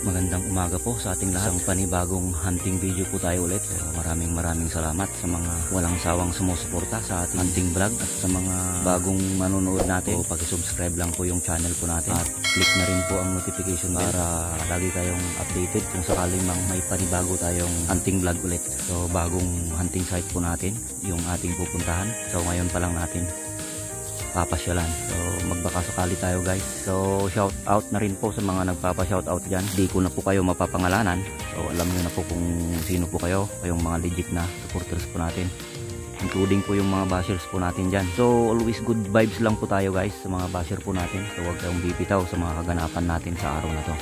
Magandang umaga po sa ating lahat. Isang panibagong hunting video po tayo ulit. So, maraming salamat sa mga walang sawang sumusuporta sa ating hunting vlog at sa mga bagong manonood natin. So, pag-subscribe lang po yung channel po natin at click na rin po ang notification para lagi kayong updated kung sakaling may panibago tayong hunting vlog ulit. So, bagong hunting site po natin yung ating pupuntahan. So, ngayon pa lang natin papasyalan. So magbaka sakali tayo guys. So shout out na rin po sa mga nagpapa-shout out dyan. Di ko na po kayo mapapangalanan. So alam nyo na po kung sino po kayo. Kayong mga legit na supporters po natin. Including po yung mga bashers po natin dyan. So always good vibes lang po tayo guys sa mga basher po natin. So huwag kayong bibitaw sa mga kaganapan natin sa araw na to.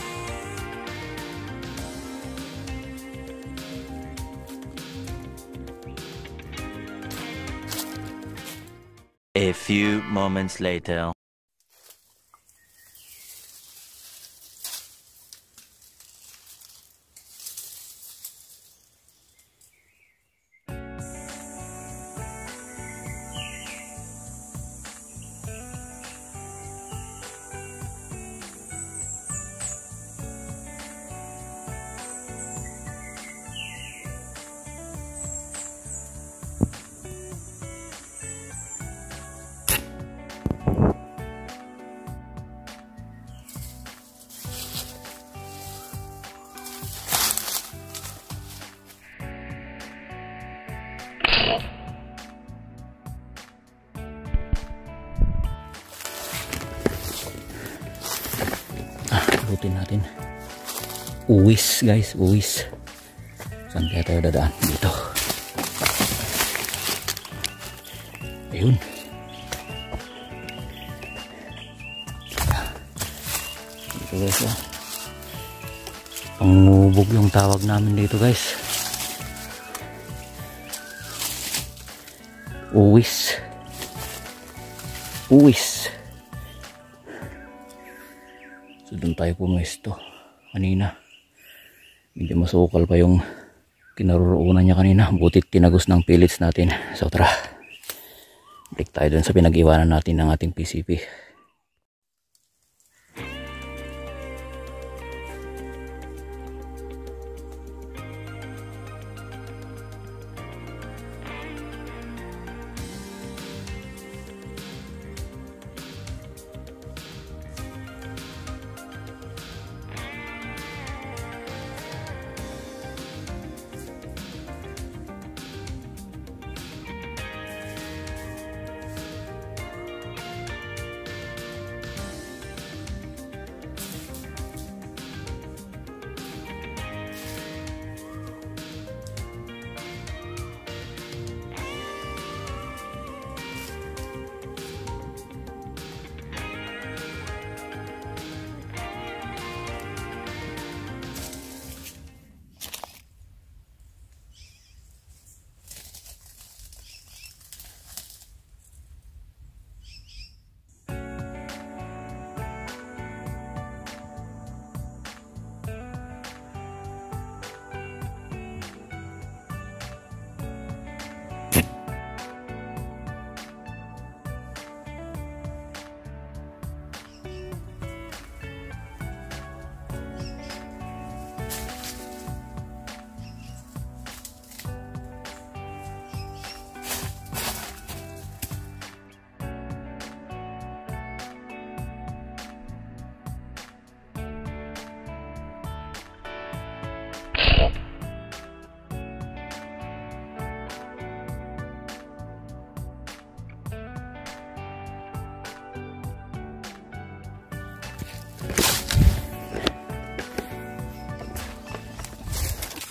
A few moments later. Rutin natin. Uwis guys, uwis. Saan kaya tayo dadaan? Dito. Ayun. Dito guys. Pangubog yung tawag namin dito guys. Uwis. Uwis. So doon tayo pumesto kanina. Medyo masukal pa yung kinaroroonan niya kanina. Butit tinagos ng pellets natin. So tara, balik tayo doon sa pinag-iwanan natin ng ating PCP.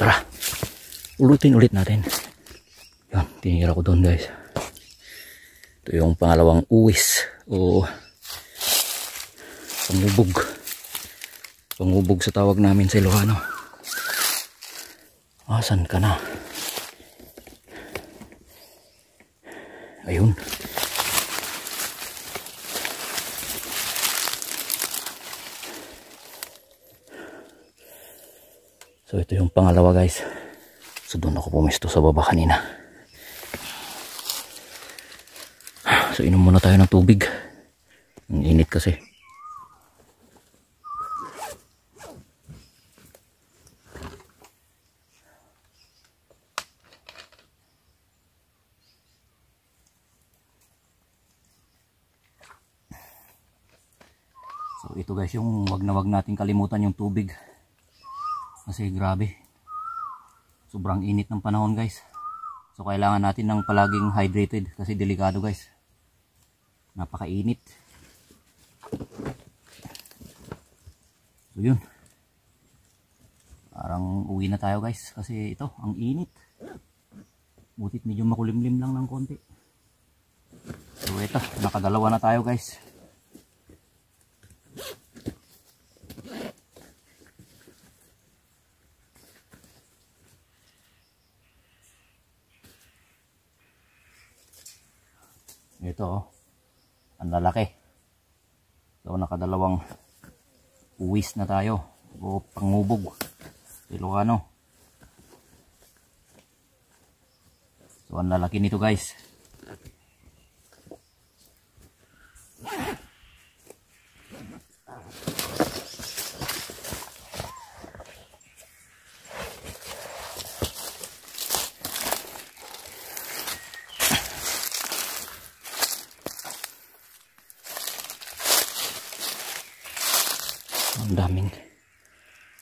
Tara, ulutin ulit natin. Yan, tinira ko doon guys. Ito yung pangalawang uwis o pangubog sa tawag namin sa Ilocano. Asan ka na? Ayun. So ito yung pangalawa guys. So doon ako pumesto sa baba kanina. So inom muna tayo ng tubig. Ang init kasi. So ito guys, yung wag na wag natin kalimutan yung tubig. Kasi grabe. Sobrang init ng panahon guys. So kailangan natin ng palaging hydrated kasi delikado guys. Napakainit. So yun. Parang uwi na tayo guys kasi ito ang init. Butit medyo makulimlim lang ng konti. So ito, nakadalawa na tayo guys. Ito oh, ang lalaki. So nakadalawang uwis na tayo o pangubog Ilocano. So ang lalaki nito guys.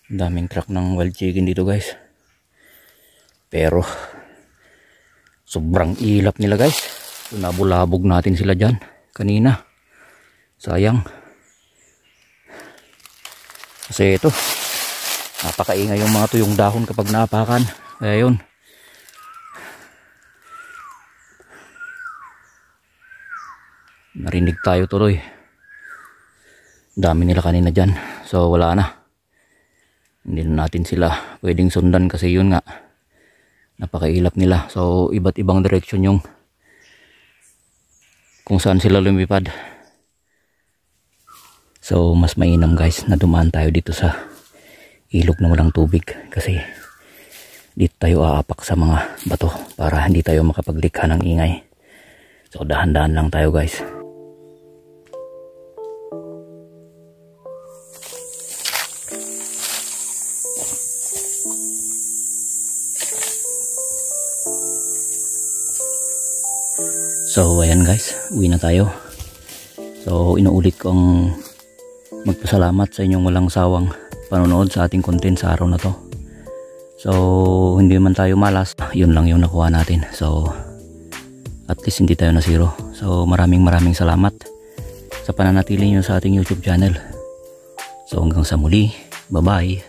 Ang daming truck ng wild chicken dito guys. Pero sobrang ilap nila guys. So, nabulabog natin sila dyan kanina. Sayang. Kasi ito, napakaingay yung mga tuyong dahon kapag naapakan. Kaya yun. Narinig tayo tuloy. Dami nila kanina dyan. So wala na. Hindi na natin sila pwedeng sundan kasi yun nga. Napakailap nila. So iba't ibang direction yung kung saan sila lumipad. So mas mainam guys na dumaan tayo dito sa ilog na walang tubig. Kasi dito tayo aapak sa mga bato para hindi tayo makapaglikha ng ingay. So dahan-dahan lang tayo guys. So ayan guys, uwi na tayo. So inuulit ko ang magpasalamat sa inyong walang sawang panonood sa ating content sa araw na to. So hindi man tayo malas, yun lang yung nakuha natin. So at least hindi tayo na zero. So maraming salamat sa pananatili nyo sa ating YouTube channel. So hanggang sa muli, bye bye.